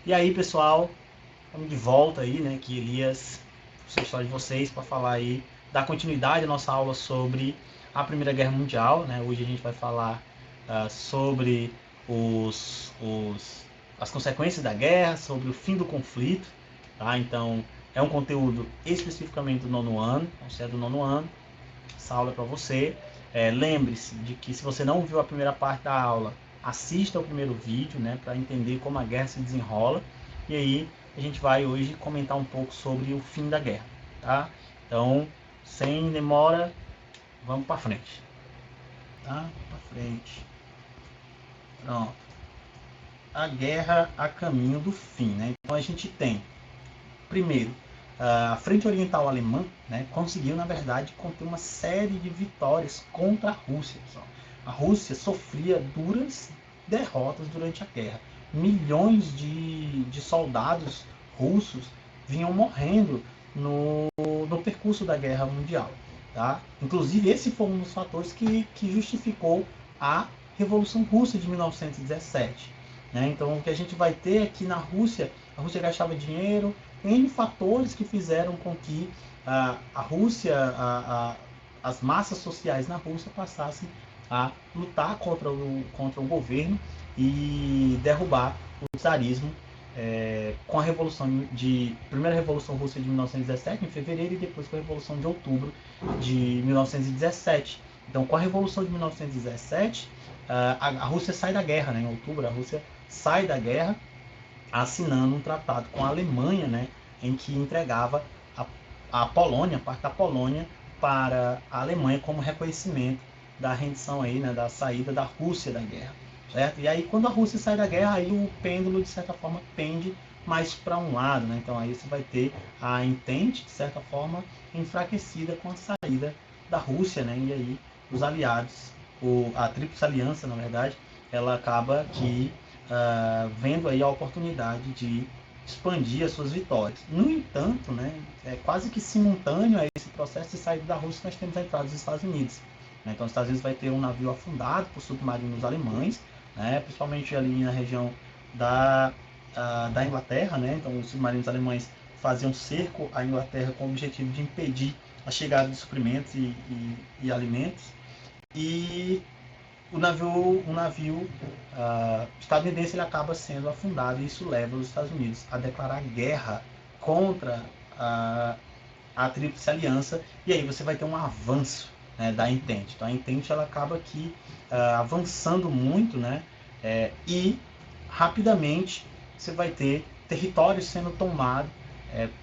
E aí, pessoal, estamos de volta aí, né, que Elias, a história de vocês, para falar aí, dar continuidade à nossa aula sobre a Primeira Guerra Mundial, né? Hoje a gente vai falar sobre as consequências da guerra, sobre o fim do conflito, tá? Então, é um conteúdo especificamente do nono ano, então, se é do nono ano, essa aula é para você. Lembre-se de que se você não viu a primeira parte da aula, assista o primeiro vídeo, né, para entender como a guerra se desenrola. E aí a gente vai hoje comentar um pouco sobre o fim da guerra, tá? Então, sem demora, vamos para frente, tá? Para frente. Pronto. A guerra a caminho do fim, né? Então a gente tem, primeiro, a Frente Oriental Alemã, né, conseguiu, na verdade, conter uma série de vitórias contra a Rússia. Pessoal. A Rússia sofria duras derrotas durante a guerra. Milhões de soldados russos vinham morrendo no percurso da Guerra Mundial. Tá? Inclusive, esse foi um dos fatores que justificou a Revolução Russa de 1917. Né? Então, o que a gente vai ter é que na Rússia, a Rússia gastava dinheiro, N fatores que fizeram com que a Rússia, as massas sociais na Rússia passassem a lutar contra o governo e derrubar o czarismo com a primeira Revolução Russa de 1917, em fevereiro, e depois com a Revolução de Outubro de 1917. Então, com a Revolução de 1917, a Rússia sai da guerra, né? Em outubro, a Rússia sai da guerra, assinando um tratado com a Alemanha, né, em que entregava a Polônia, parte da Polônia, para a Alemanha como reconhecimento da rendição aí, né, da saída da Rússia da guerra, certo? E aí quando a Rússia sai da guerra, aí o pêndulo de certa forma pende mais para um lado, né? Então aí você vai ter a Entente de certa forma enfraquecida com a saída da Rússia, né? E aí os aliados, a Tríplice Aliança, na verdade, ela acaba que vendo aí a oportunidade de expandir as suas vitórias. No entanto, né, quase que simultâneo a esse processo de saída da Rússia, nós temos a entrada dos Estados Unidos. Né? Então, os Estados Unidos vai ter um navio afundado por submarinos alemães, né, principalmente ali na região da Inglaterra. Né? Então, os submarinos alemães faziam cerco à Inglaterra com o objetivo de impedir a chegada de suprimentos e alimentos. E um navio estadunidense ele acaba sendo afundado, e isso leva os Estados Unidos a declarar guerra contra a Tríplice Aliança, e aí você vai ter um avanço, né, da Entente. Então a Entente ela acaba aqui avançando muito, né, e rapidamente você vai ter territórios sendo tomados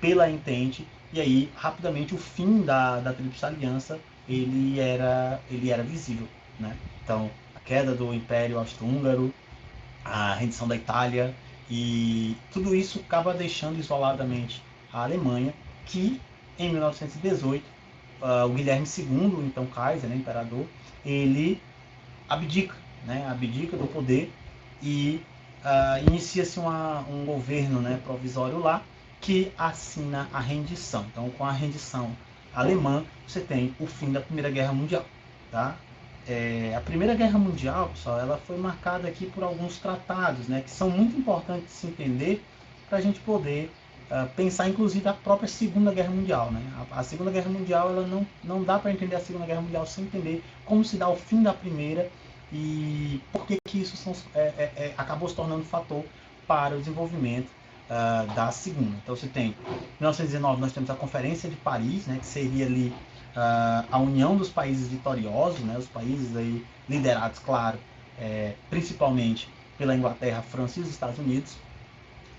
pela Entente, e aí rapidamente o fim da Tríplice Aliança ele era visível. Né? Então, a queda do Império Austro-Húngaro, a rendição da Itália, e tudo isso acaba deixando isoladamente a Alemanha, que em 1918, o Guilherme II, então Kaiser, né, imperador, ele abdica, né, abdica do poder e inicia-se um governo, né, provisório lá, que assina a rendição. Então, com a rendição alemã, você tem o fim da Primeira Guerra Mundial. Tá? A Primeira Guerra Mundial, pessoal, ela foi marcada aqui por alguns tratados, né, que são muito importantes de se entender para a gente poder pensar, inclusive, a própria Segunda Guerra Mundial. Né? A Segunda Guerra Mundial, ela não dá para entender a Segunda Guerra Mundial sem entender como se dá o fim da Primeira e por que isso acabou se tornando fator para o desenvolvimento da Segunda. Então, você tem, em 1919, nós temos a Conferência de Paris, né, que seria ali a união dos países vitoriosos, né, os países aí liderados, claro, principalmente pela Inglaterra, França e os Estados Unidos,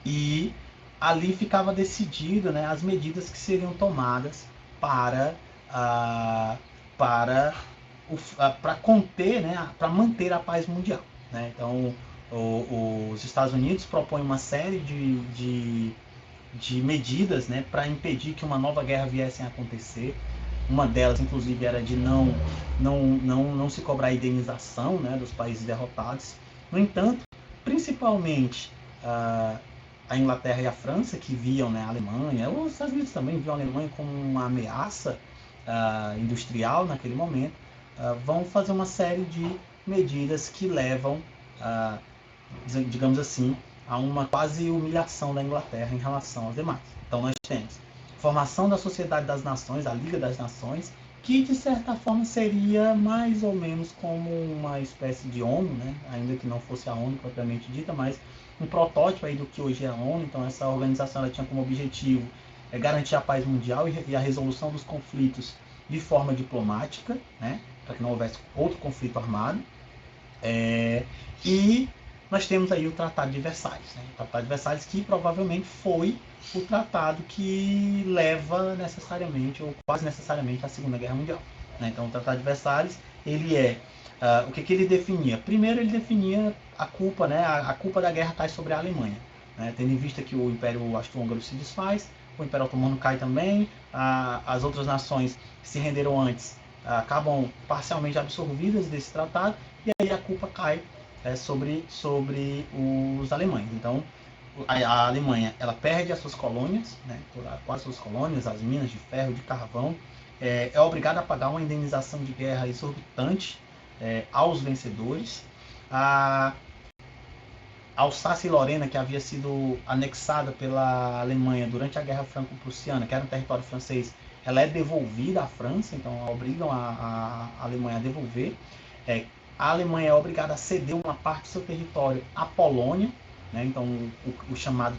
e ali ficava decidido, né, as medidas que seriam tomadas para conter, né, para manter a paz mundial. Né? Então, os Estados Unidos propõem uma série de medidas, né, para impedir que uma nova guerra viesse a acontecer. Uma delas, inclusive, era de não se cobrar indenização, né, dos países derrotados. No entanto, principalmente a Inglaterra e a França, que viam, né, a Alemanha, os Estados Unidos também viam a Alemanha como uma ameaça industrial naquele momento, vão fazer uma série de medidas que levam, digamos assim, a uma quase humilhação da Inglaterra em relação aos demais. Então nós temos formação da Sociedade das Nações, a Liga das Nações, que de certa forma seria mais ou menos como uma espécie de ONU, né? Ainda que não fosse a ONU propriamente dita, mas um protótipo aí do que hoje é a ONU. Então essa organização ela tinha como objetivo garantir a paz mundial e a resolução dos conflitos de forma diplomática, né? Para que não houvesse outro conflito armado. E nós temos aí o Tratado de Versalhes, né? O Tratado de Versalhes que provavelmente foi o tratado que leva necessariamente ou quase necessariamente à Segunda Guerra Mundial, né? Então o Tratado de Versalhes, ele o que ele definia? Primeiro ele definia a culpa, né? A culpa da guerra cai sobre a Alemanha, né? Tendo em vista que o Império Austro-Húngaro se desfaz, o Império Otomano cai também, as outras nações que se renderam antes acabam parcialmente absorvidas desse tratado, e aí a culpa cai sobre os alemães. Então a Alemanha ela perde as suas colônias, né, quase suas colônias, as minas de ferro, de carvão, é obrigada a pagar uma indenização de guerra exorbitante aos vencedores. A Alsácia e Lorena, que havia sido anexada pela Alemanha durante a Guerra Franco-Prussiana, que era um território francês, ela é devolvida à França, então obrigam a Alemanha a devolver. A Alemanha é obrigada a ceder uma parte do seu território à Polônia, né? Então o chamado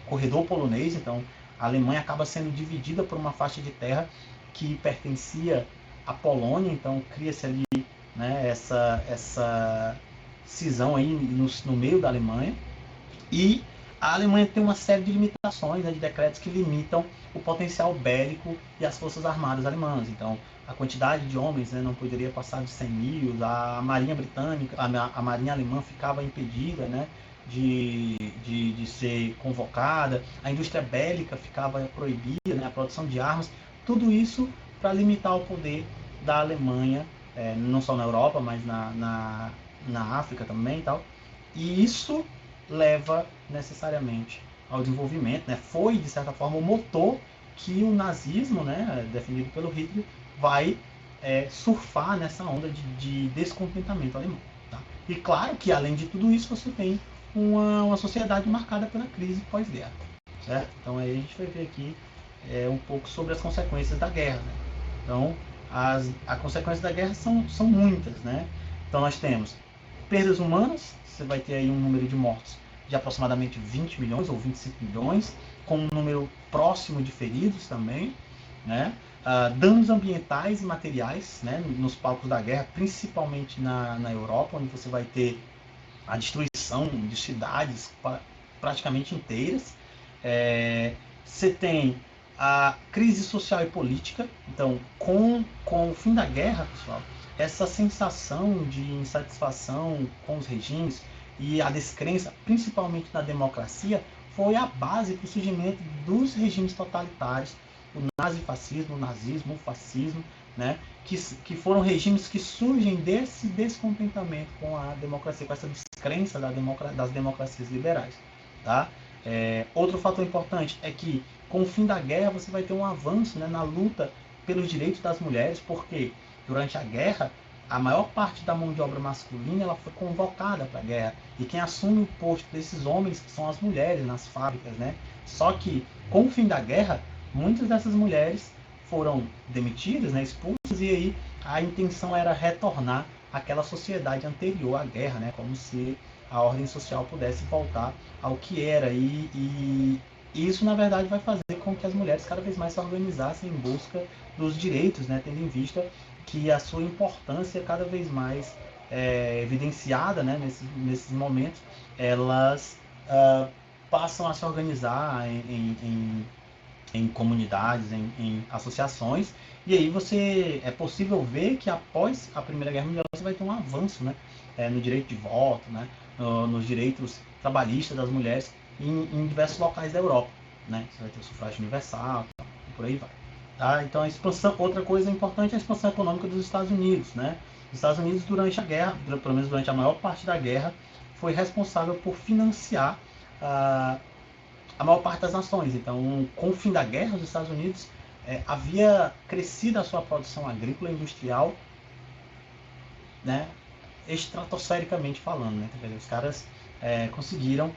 corredor polonês. Então a Alemanha acaba sendo dividida por uma faixa de terra que pertencia à Polônia, então cria-se ali, né, essa cisão aí no meio da Alemanha. E a Alemanha tem uma série de limitações, né, de decretos que limitam o potencial bélico e as forças armadas alemãs. Então, a quantidade de homens, né, não poderia passar de 100 mil, a marinha britânica, a marinha alemã ficava impedida, né, de ser convocada, a indústria bélica ficava proibida, né, a produção de armas, tudo isso para limitar o poder da Alemanha, não só na Europa, mas na África também e tal. E isso leva necessariamente ao desenvolvimento, né? Foi, de certa forma, o motor que o nazismo, né, definido pelo Hitler, vai surfar nessa onda de descontentamento alemão. Tá? E claro que, além de tudo isso, você tem uma sociedade marcada pela crise pós-guerra. Certo? Então aí a gente vai ver aqui um pouco sobre as consequências da guerra. Né? Então, as consequências da guerra são muitas. Né? Então nós temos perdas humanas, você vai ter aí um número de mortos de aproximadamente 20 milhões ou 25 milhões, com um número próximo de feridos também, né? Danos ambientais e materiais, né, nos palcos da guerra, principalmente na Europa, onde você vai ter a destruição de cidades praticamente inteiras. Você tem a crise social e política. Então, com o fim da guerra, pessoal, essa sensação de insatisfação com os regimes e a descrença, principalmente na democracia, foi a base para o surgimento dos regimes totalitários, o nazifascismo, o nazismo, o fascismo, né? que foram regimes que surgem desse descontentamento com a democracia, com essa descrença das democracias liberais. Tá? Outro fator importante é que, com o fim da guerra, você vai ter um avanço, né, na luta pelos direitos das mulheres, porque durante a guerra, a maior parte da mão de obra masculina ela foi convocada para a guerra. E quem assume o posto desses homens são as mulheres nas fábricas. Né? Só que, com o fim da guerra, muitas dessas mulheres foram demitidas, né, expulsas, e aí a intenção era retornar àquela sociedade anterior à guerra, né, como se a ordem social pudesse voltar ao que era. E isso, na verdade, vai fazer com que as mulheres cada vez mais se organizassem em busca dos direitos, né, tendo em vista que a sua importância cada vez mais evidenciada, né, nesses momentos, elas passam a se organizar em comunidades, em associações, e aí é possível ver que após a Primeira Guerra Mundial você vai ter um avanço, né, no direito de voto, né, nos direitos trabalhistas das mulheres em diversos locais da Europa. Né? Você vai ter o sufrágio universal e por aí vai. Tá? Então a expansão, outra coisa importante é a expansão econômica dos Estados Unidos. Né? Os Estados Unidos, durante a guerra, pelo menos durante a maior parte da guerra, foi responsável por financiar a maior parte das nações. Então, com o fim da guerra, os Estados Unidos havia crescido a sua produção agrícola e industrial, né, estratosfericamente falando. Né? Os caras conseguiram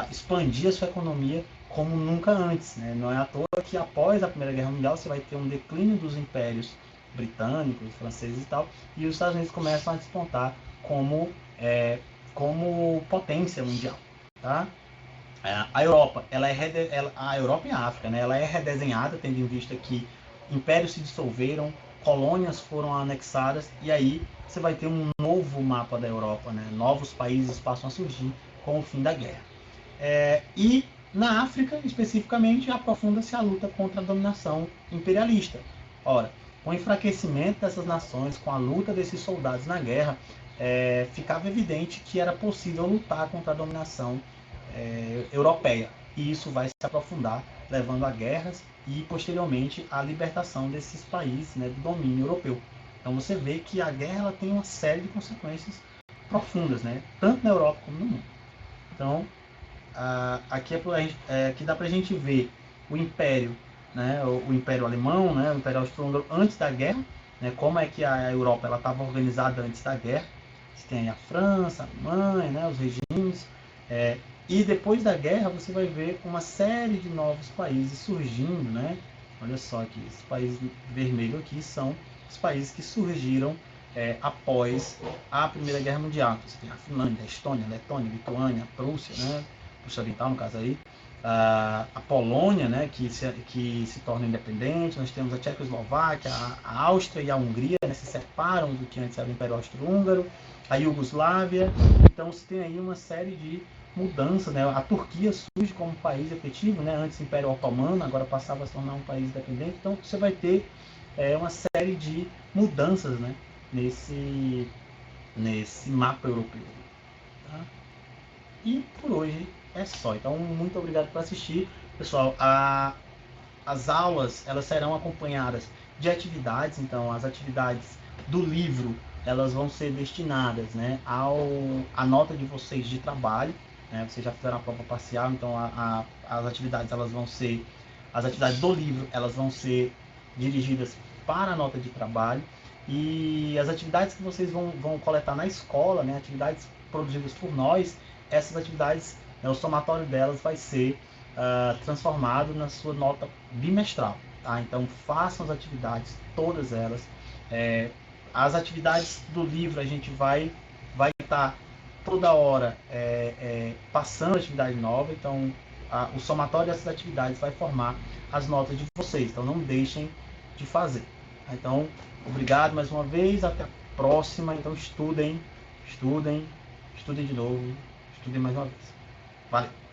expandir a sua economia como nunca antes, né? Não é à toa que após a Primeira Guerra Mundial você vai ter um declínio dos impérios britânicos, franceses e tal, e os Estados Unidos começam a despontar como potência mundial, tá? A Europa, a Europa e a África, né? Ela é redesenhada, tendo em vista que impérios se dissolveram, colônias foram anexadas, e aí você vai ter um novo mapa da Europa, né? Novos países passam a surgir com o fim da guerra. E na África, especificamente, aprofunda-se a luta contra a dominação imperialista. Ora, com o enfraquecimento dessas nações, com a luta desses soldados na guerra, ficava evidente que era possível lutar contra a dominação europeia. E isso vai se aprofundar, levando a guerras e, posteriormente, à libertação desses países, né, do domínio europeu. Então você vê que a guerra ela tem uma série de consequências profundas, né, tanto na Europa como no mundo. Então, aqui dá para a gente ver o Império, né, o Império Alemão, né, o Império Austro-Húngaro antes da guerra, né, como é que a Europa estava organizada antes da guerra. Você tem aí a França, a Alemanha, né, os regimes, e depois da guerra você vai ver uma série de novos países surgindo, né? Olha só aqui, esses países vermelhos aqui são os países que surgiram após a Primeira Guerra Mundial. Você tem a Finlândia, a Estônia, a Letônia, a Lituânia, a Prússia, né? Prússia Oriental, no caso aí, a Polônia, né? que se torna independente. Nós temos a Tchecoslováquia, a Áustria e a Hungria, né? Se separam do que antes era o Império Austro-Húngaro, a Iugoslávia. Então você tem aí uma série de mudanças, né? A Turquia surge como país efetivo, né? Antes Império Otomano, agora passava a se tornar um país independente. Então você vai ter uma série de mudanças, né? nesse mapa europeu. Tá? E por hoje é só. Então muito obrigado por assistir, pessoal. As aulas elas serão acompanhadas de atividades. Então as atividades do livro elas vão ser destinadas, né, à nota de vocês de trabalho. Né? Vocês já fizeram a prova parcial, então as atividades elas vão ser, as atividades do livro elas vão ser dirigidas para a nota de trabalho, e as atividades que vocês vão coletar na escola, né, atividades produzidas por nós, essas atividades, né, o somatório delas vai ser transformado na sua nota bimestral. Tá? Então façam as atividades, todas elas. As atividades do livro a gente vai estar toda hora passando atividade nova, então o somatório dessas atividades vai formar as notas de vocês, então não deixem de fazer. Então, obrigado mais uma vez, até a próxima. Então estudem de novo, estudem mais uma vez. Valeu!